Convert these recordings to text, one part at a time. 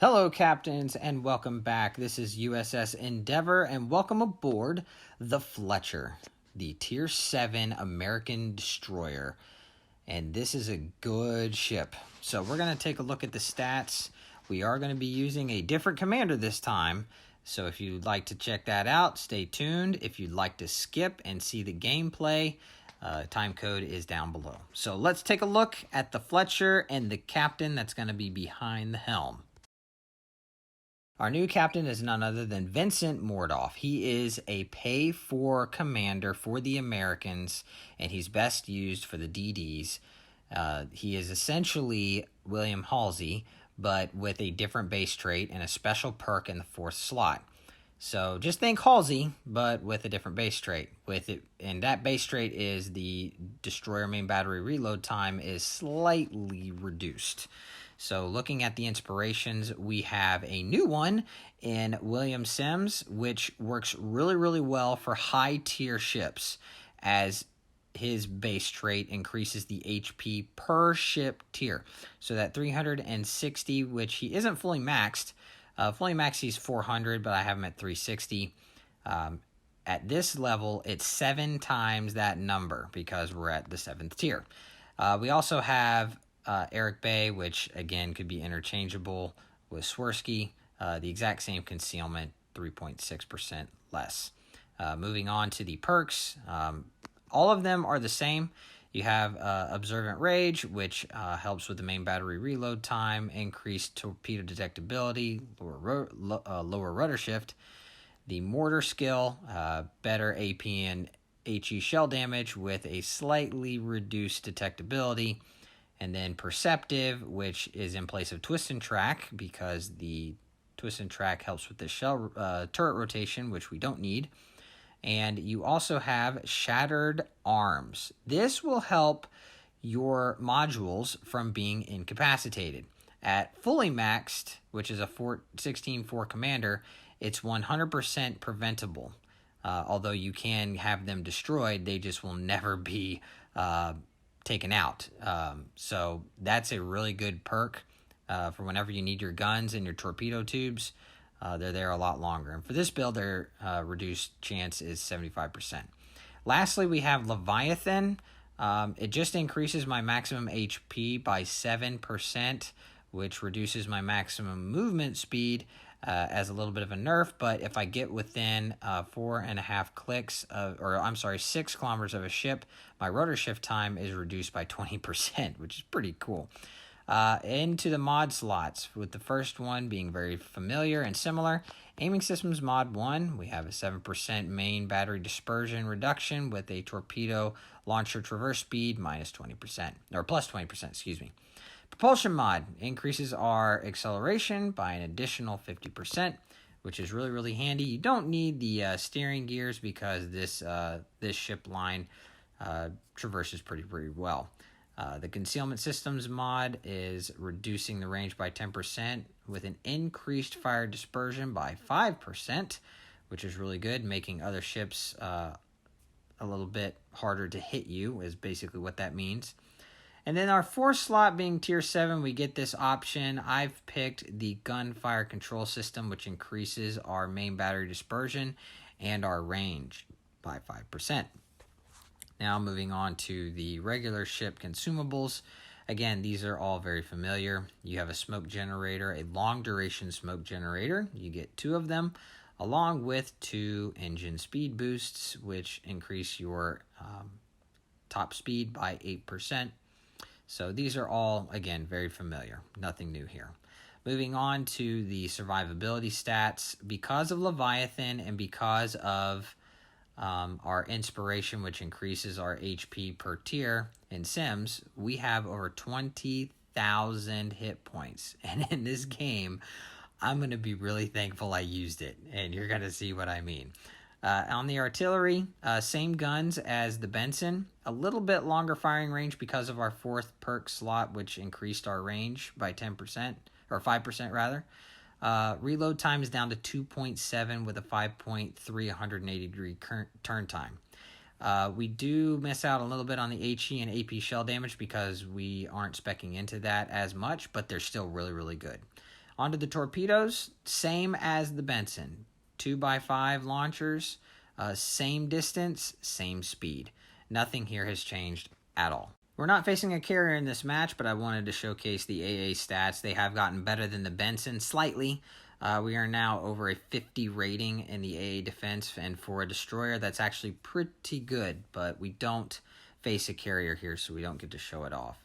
Hello, captains, and welcome back. This is USS Endeavor, and welcome aboard the Fletcher, the Tier 7 American destroyer. And this is a good ship. So we're going to take a look at the stats. We are going to be using a different commander this time. So if you'd like to check that out, stay tuned. If you'd like to skip and see the gameplay, time code is down below. So let's take a look at the Fletcher and the captain that's going to be behind the helm. Our new captain is none other than Vincent Mordoff. He is a pay-for commander for the Americans, and he's best used for the DDs. He is essentially William Halsey, but with a different base trait and a special perk in the 4th slot. So just think Halsey, but with a different base trait. And that base trait is the destroyer main battery reload time is slightly reduced. So looking at the inspirations, we have a new one in William Sims, which works really, really well for high-tier ships, as his base trait increases the HP per ship tier. So that 360, which he isn't fully maxed. Fully maxed, he's 400, but I have him at 360. At this level, it's 7 times that number because we're at the 7th tier. We also have Eric Bay, which again could be interchangeable with Swirsky. The exact same concealment, 3.6% less. Moving on to the perks, all of them are the same. You have Observant Rage, which helps with the main battery reload time, increased torpedo detectability, lower rudder shift. The Mortar skill, better AP and HE shell damage with a slightly reduced detectability. And then Perceptive, which is in place of Twist and Track, because the Twist and Track helps with the shell turret rotation, which we don't need. And you also have Shattered Arms. This will help your modules from being incapacitated. At fully maxed, which is a 16-4 commander, it's 100% preventable. Although you can have them destroyed, they just will never be taken out. So that's a really good perk for whenever you need your guns and your torpedo tubes. They're there a lot longer. And for this build, their reduced chance is 75%. Lastly, we have Leviathan. It just increases my maximum HP by 7%, which reduces my maximum movement speed as a little bit of a nerf. But if I get within 4.5 clicks, 6 kilometers of a ship, my rotor shift time is reduced by 20%, which is pretty cool. Into the mod slots, with the first one being very familiar and similar. Aiming Systems Mod 1, we have a 7% main battery dispersion reduction with a torpedo launcher traverse speed minus 20%, or plus 20%, excuse me. Propulsion Mod increases our acceleration by an additional 50%, which is really, really handy. You don't need the steering gears because this ship line traverses pretty well. The Concealment Systems mod is reducing the range by 10% with an increased fire dispersion by 5%, which is really good, making other ships a little bit harder to hit you is basically what that means. And then our 4th slot being Tier 7, we get this option. I've picked the Gunfire Control System, which increases our main battery dispersion and our range by 5%. Now moving on to the regular ship consumables. Again, these are all very familiar. You have a smoke generator, a long duration smoke generator. You get 2 of them, along with 2 engine speed boosts, which increase your top speed by 8%. So these are all, again, very familiar. Nothing new here. Moving on to the survivability stats. Because of Leviathan and because of our inspiration, which increases our HP per tier in Sims, we have over 20,000 hit points. And in this game, I'm going to be really thankful I used it, and you're going to see what I mean. On the artillery, same guns as the Benson, a little bit longer firing range because of our 4th perk slot, which increased our range by 10%, or 5% rather. Reload time is down to 2.7 with a 5.3 180-degree turn time. We do miss out a little bit on the HE and AP shell damage because we aren't speccing into that as much, but they're still really, really good. Onto the torpedoes, same as the Benson. 2x5 launchers, same distance, same speed. Nothing here has changed at all. We're not facing a carrier in this match, but I wanted to showcase the AA stats. They have gotten better than the Benson slightly. We are now over a 50 rating in the AA defense, and for a destroyer, that's actually pretty good, but we don't face a carrier here, so we don't get to show it off.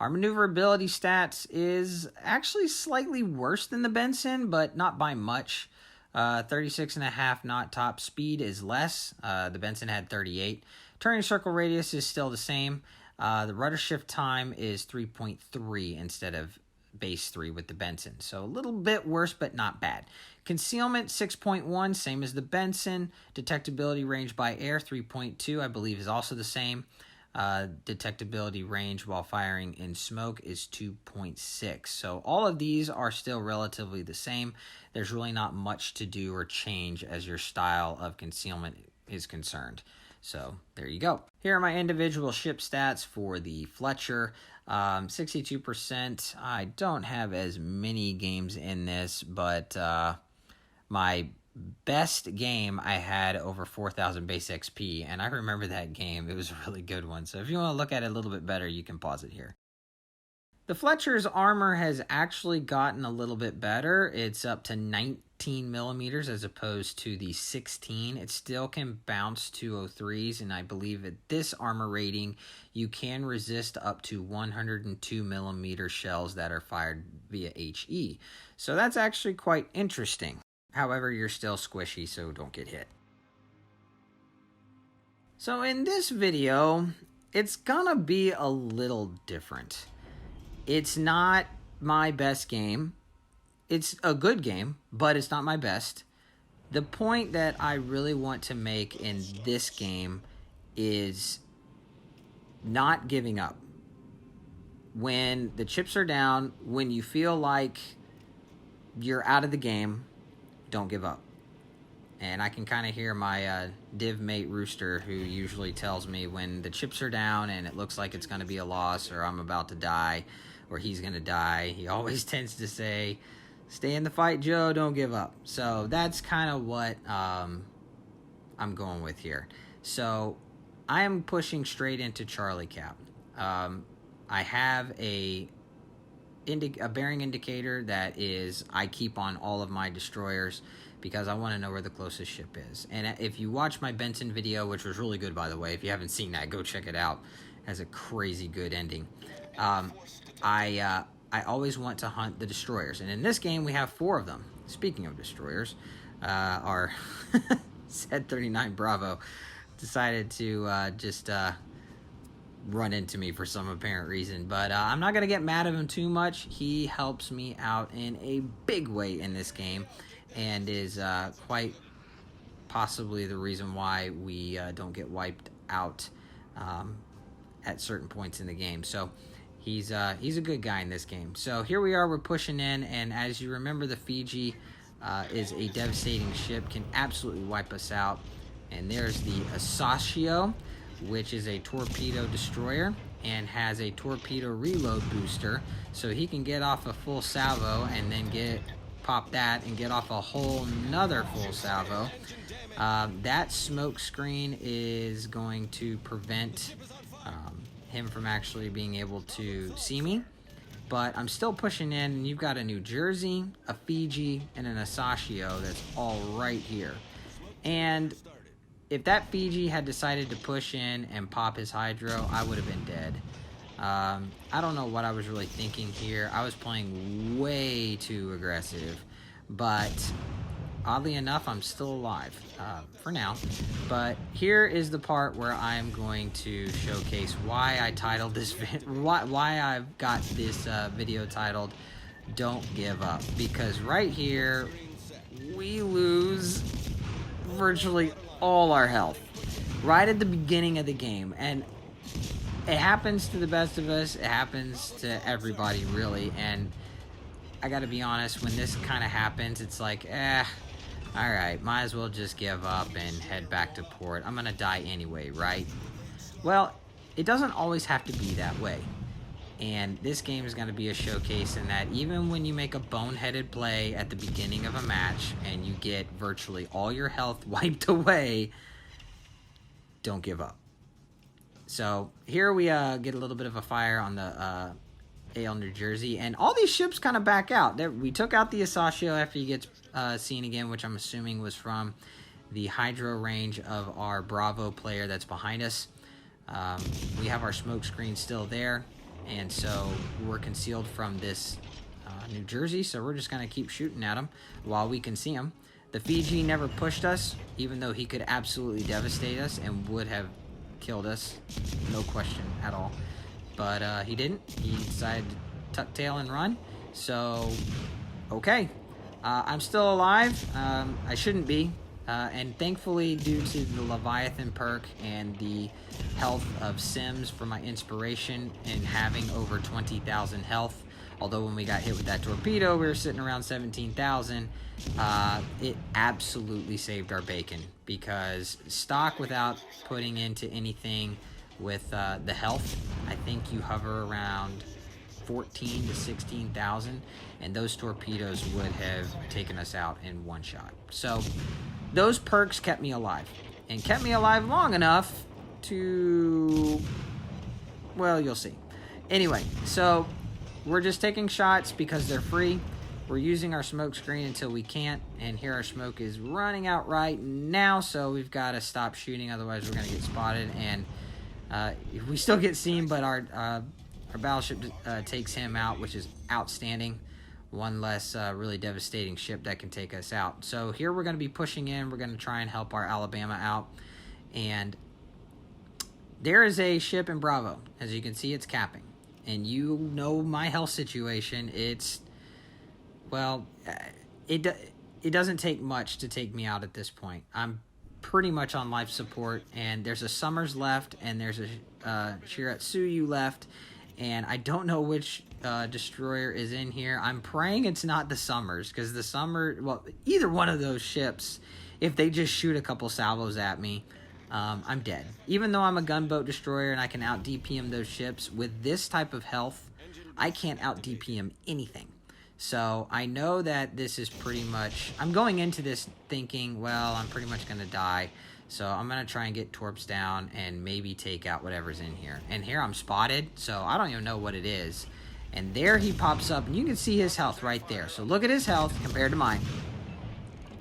Our maneuverability stats is actually slightly worse than the Benson, but not by much. 36.5 knot top speed is less. The Benson had 38. Turning circle radius is still the same. The rudder shift time is 3.3 instead of base 3 with the Benson. So a little bit worse, but not bad. Concealment 6.1, same as the Benson. Detectability range by air 3.2, I believe is also the same. Detectability range while firing in smoke is 2.6. So all of these are still relatively the same. There's really not much to do or change as your style of concealment is concerned. So there you go. Here are my individual ship stats for the Fletcher. 62%. I don't have as many games in this, but my best game I had over 4,000 base XP, and I remember that game. It was a really good one. So if you want to look at it a little bit better, you can pause it here. The Fletcher's armor has actually gotten a little bit better. It's up to 19 millimeters as opposed to the 16. It still can bounce 203s, and I believe at this armor rating, you can resist up to 102 millimeter shells that are fired via HE. So that's actually quite interesting. However, you're still squishy, so don't get hit. So in this video, it's gonna be a little different. It's not my best game. It's a good game, but it's not my best. The point that I really want to make in this game is not giving up. When the chips are down, when you feel like you're out of the game, don't give up. And I can kind of hear my div mate Rooster, who usually tells me when the chips are down and it looks like it's going to be a loss or I'm about to die or he's going to die. He always tends to say, stay in the fight, Joe, don't give up. So that's kind of what I'm going with here. So I am pushing straight into Charlie Cap. I have a bearing indicator that is I keep on all of my destroyers because I want to know where the closest ship is. And if you watch my Benson video, which was really good, by the way, if you haven't seen that, go check it out. It has a crazy good ending. I always want to hunt the destroyers, and in this game we have 4 of them. Speaking of destroyers, our Z-39 Bravo decided to just run into me for some apparent reason, but I'm not gonna get mad at him too much. He helps me out in a big way in this game and is quite possibly the reason why we don't get wiped out at certain points in the game. So he's a good guy in this game. So here we are, we're pushing in, and as you remember, the Fiji is a devastating ship, can absolutely wipe us out. And there's the Asashio, which is a torpedo destroyer and has a torpedo reload booster, so he can get off a full salvo and then pop that and get off a whole nother full salvo. That smoke screen is going to prevent him from actually being able to see me, but I'm still pushing in, and you've got a New Jersey, a Fiji, and an Asashio that's all right here. And if that Fiji had decided to push in and pop his hydro, I would have been dead. I don't know what I was really thinking here. I was playing way too aggressive, but oddly enough, I'm still alive for now. But here is the part where I'm going to showcase why I titled this why I've got this video titled "Don't Give Up," because right here we lose virtually all our health right at the beginning of the game, and it happens to the best of us. It happens to everybody, really. And I gotta be honest, when this kind of happens, it's like, alright, might as well just give up and head back to port. I'm gonna die anyway, right? Well, it doesn't always have to be that way. And this game is going to be a showcase in that even when you make a boneheaded play at the beginning of a match and you get virtually all your health wiped away, don't give up. So here we get a little bit of a fire on the AL New Jersey, and all these ships kind of back out. We took out the Asashio after he gets seen again, which I'm assuming was from the hydro range of our Bravo player that's behind us. We have our smoke screen still there, and so we're concealed from this New Jersey, so we're just going to keep shooting at him while we can see him. The Fiji never pushed us, even though he could absolutely devastate us and would have killed us, no question at all. But he didn't. He decided to tuck tail and run. So, okay. I'm still alive. I shouldn't be. And thankfully, due to the Leviathan perk and the health of Sims for my inspiration in having over 20,000 health, although when we got hit with that torpedo, we were sitting around 17,000, it absolutely saved our bacon, because stock without putting into anything with the health, I think you hover around 14 to 16,000, and those torpedoes would have taken us out in one shot. So those perks kept me alive, and kept me alive long enough to, well, you'll see. Anyway, so we're just taking shots because they're free. We're using our smoke screen until we can't, and here our smoke is running out right now, so we've got to stop shooting, otherwise we're going to get spotted, and we still get seen, but our battleship takes him out, which is outstanding. One less really devastating ship that can take us out. So here we're going to be pushing in. We're going to try and help our Alabama out. And there is a ship in Bravo. As you can see, it's capping. And you know my health situation. It's, well, it doesn't take much to take me out at this point. I'm pretty much on life support. And there's a Summers left. And there's a Shiratsuyu left. And I don't know which destroyer is in here. I'm praying it's not the Summers, because the Summer, well, either one of those ships, if they just shoot a couple salvos at me, I'm dead. Even though I'm a gunboat destroyer and I can out DPM those ships, with this type of health, I can't out DPM anything. So I know that this is pretty much, I'm going into this thinking, well, I'm pretty much going to die. So I'm going to try and get torps down and maybe take out whatever's in here. And here I'm spotted, so I don't even know what it is. And there he pops up, and you can see his health right there. So look at his health compared to mine.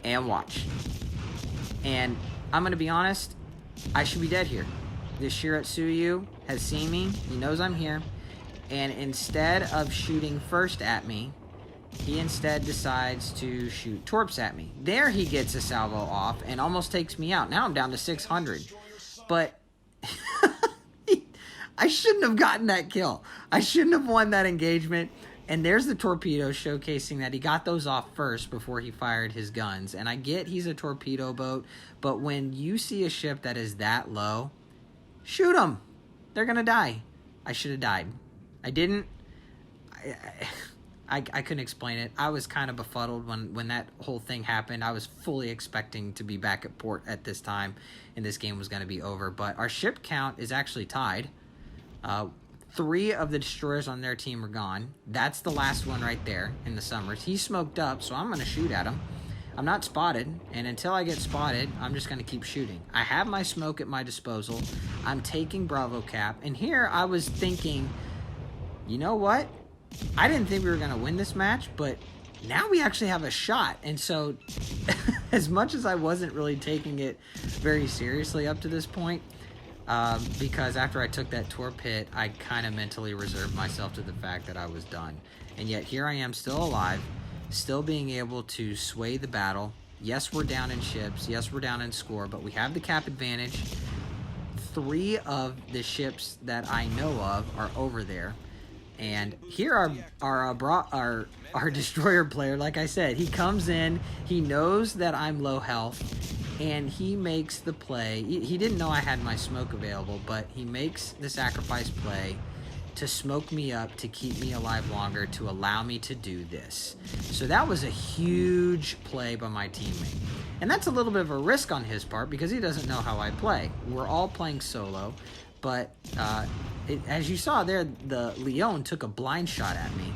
And watch. And I'm going to be honest, I should be dead here. This Shiratsuyu has seen me. He knows I'm here. And instead of shooting first at me, he instead decides to shoot torps at me. There he gets a salvo off and almost takes me out. Now I'm down to 600. But I shouldn't have gotten that kill. I shouldn't have won that engagement. And there's the torpedo showcasing that he got those off first before he fired his guns. And I get he's a torpedo boat, but when you see a ship that is that low, shoot them. They're going to die. I should have died. I didn't. I couldn't explain it. I was kind of befuddled when that whole thing happened. I was fully expecting to be back at port at this time, and this game was going to be over. But our ship count is actually tied. 3 of the destroyers on their team are gone. That's the last one right there in the Summers. He's smoked up, so I'm going to shoot at him. I'm not spotted, and until I get spotted, I'm just going to keep shooting. I have my smoke at my disposal. I'm taking Bravo Cap, and here I was thinking, you know what? I didn't think we were going to win this match, but now we actually have a shot. And so as much as I wasn't really taking it very seriously up to this point, because after I took that torp hit, I kind of mentally reserved myself to the fact that I was done. And yet here I am still alive, still being able to sway the battle. Yes, we're down in ships. Yes, we're down in score, but we have the cap advantage. 3 of the ships that I know of are over there. And here our destroyer player, like I said, he comes in, he knows that I'm low health, and he makes the play. He didn't know I had my smoke available, but he makes the sacrifice play to smoke me up, to keep me alive longer, to allow me to do this. So that was a huge play by my teammate. And that's a little bit of a risk on his part because he doesn't know how I play. We're all playing solo, but as you saw there, the Leon took a blind shot at me,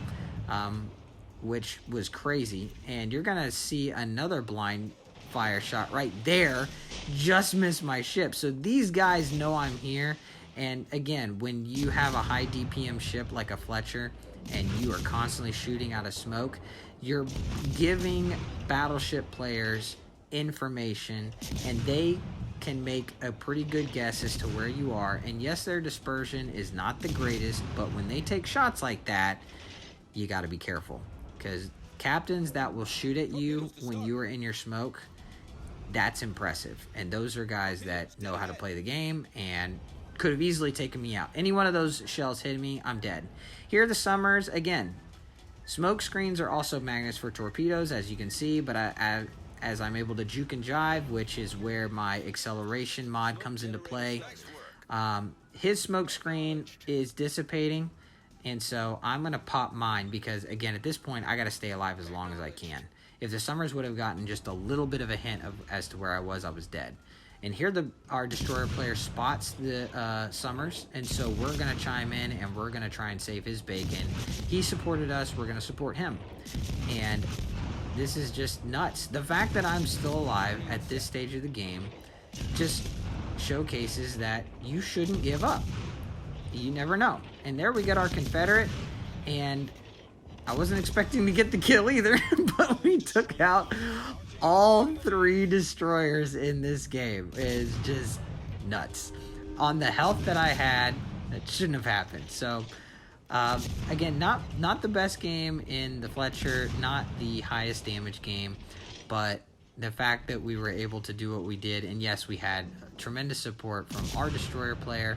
which was crazy. And you're going to see another blind fire shot right there. Just missed my ship. So these guys know I'm here. And again, when you have a high DPM ship like a Fletcher and you are constantly shooting out of smoke, you're giving battleship players information, and they can make a pretty good guess as to where you are. And yes, their dispersion is not the greatest, but when they take shots like that, you got to be careful, because captains that will shoot at you when you are in your smoke, that's impressive. And those are guys that know how to play the game and could have easily taken me out. Any one of those shells hit me, I'm dead. Here are the summers. Again, smoke screens are also magnets for torpedoes, as you can see, but as I'm able to juke and jive, which is where my acceleration mod comes into play, his smoke screen is dissipating, and so I'm going to pop mine because, again, at this point, I got to stay alive as long as I can. If the summers would have gotten just a little bit of a hint as to where I was dead. And here our destroyer player spots the summers, and so we're going to chime in and we're going to try and save his bacon. He supported us, we're going to support him. And this is just nuts. The fact that I'm still alive at this stage of the game just showcases that you shouldn't give up. You never know. And there we got our Confederate, and I wasn't expecting to get the kill either, but we took out all 3 destroyers in this game. It's just nuts. On the health that I had, that shouldn't have happened. So, again, not the best game in the Fletcher, not the highest damage game, but the fact that we were able to do what we did, and yes, we had tremendous support from our destroyer player.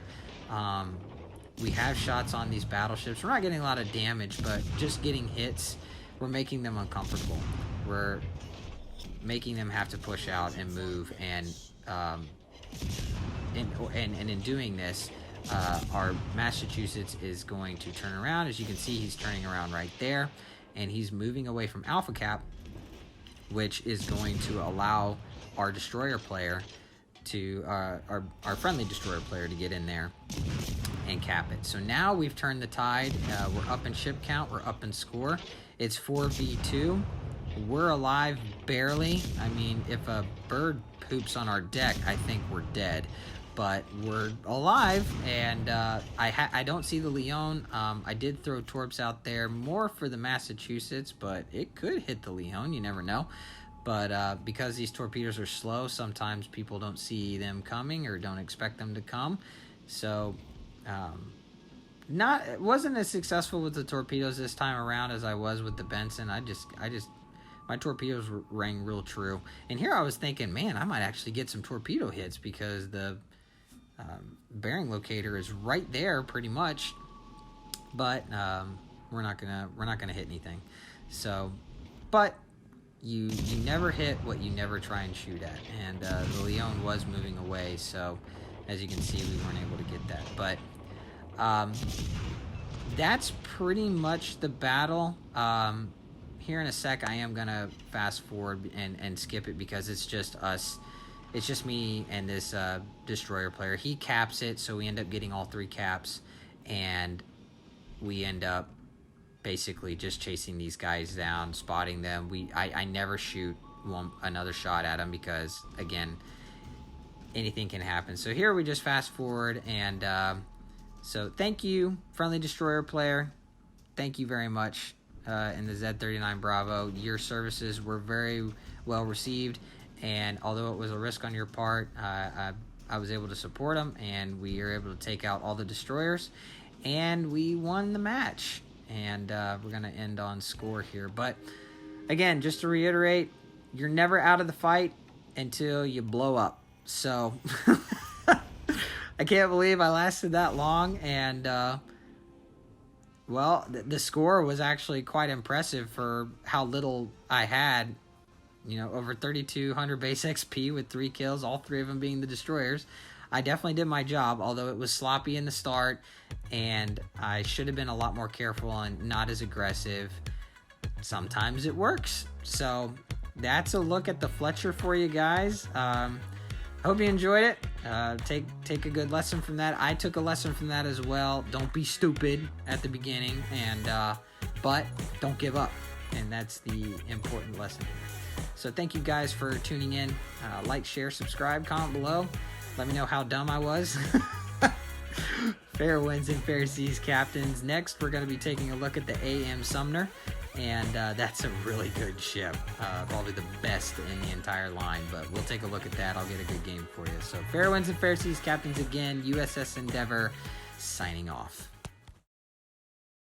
We have shots on these battleships. We're not getting a lot of damage, but just getting hits, we're making them uncomfortable. We're making them have to push out and move, and in doing this, our Massachusetts is going to turn around. As you can see, he's turning around right there, and he's moving away from Alpha Cap, which is going to allow our destroyer player to our friendly destroyer player to get in there and cap it. So now we've turned the tide. We're up in ship count, we're up in score. It's 4v2. We're alive barely. I mean, if a bird poops on our deck, I think we're dead. But we're alive, and I don't see the Leon. I did throw torps out there more for the Massachusetts, but it could hit the Leon. You never know. But because these torpedoes are slow, sometimes people don't see them coming or don't expect them to come. So wasn't as successful with the torpedoes this time around as I was with the Benson. My torpedoes rang real true. And here I was thinking, man, I might actually get some torpedo hits because the bearing locator is right there pretty much. But we're not gonna hit anything. So, but you never hit what you never try and shoot at. And the Leon was moving away, so as you can see, we weren't able to get that. But that's pretty much the battle. Here in a sec, I am gonna fast forward and skip it because it's just us. It's just me and this destroyer player. He caps it, so we end up getting all 3 caps, and we end up basically just chasing these guys down, spotting them. I never shoot another shot at them because, again, anything can happen. So here we just fast forward, and so thank you, friendly destroyer player. Thank you very much. In the Z39 Bravo, your services were very well received, and although it was a risk on your part, I was able to support them, and we were able to take out all the destroyers, and we won the match. And we're going to end on score here. But again, just to reiterate, you're never out of the fight until you blow up. So I can't believe I lasted that long, and well, the score was actually quite impressive for how little I had. You know, over 3,200 base XP with 3 kills, all 3 of them being the destroyers. I definitely did my job, although it was sloppy in the start, and I should have been a lot more careful and not as aggressive. Sometimes it works. So that's a look at the Fletcher for you guys. Hope you enjoyed it. Take a good lesson from that. I took a lesson from that as well. Don't be stupid at the beginning, and but don't give up, and that's the important lesson here. So thank you guys for tuning in. Like, share, subscribe, comment below. Let me know how dumb I was. Fair winds and fair seas, captains. Next, we're going to be taking a look at the A.M. Sumner, and that's a really good ship. Probably the best in the entire line, but we'll take a look at that. I'll get a good game for you. So fair winds and fair seas, captains again. USS Endeavor signing off.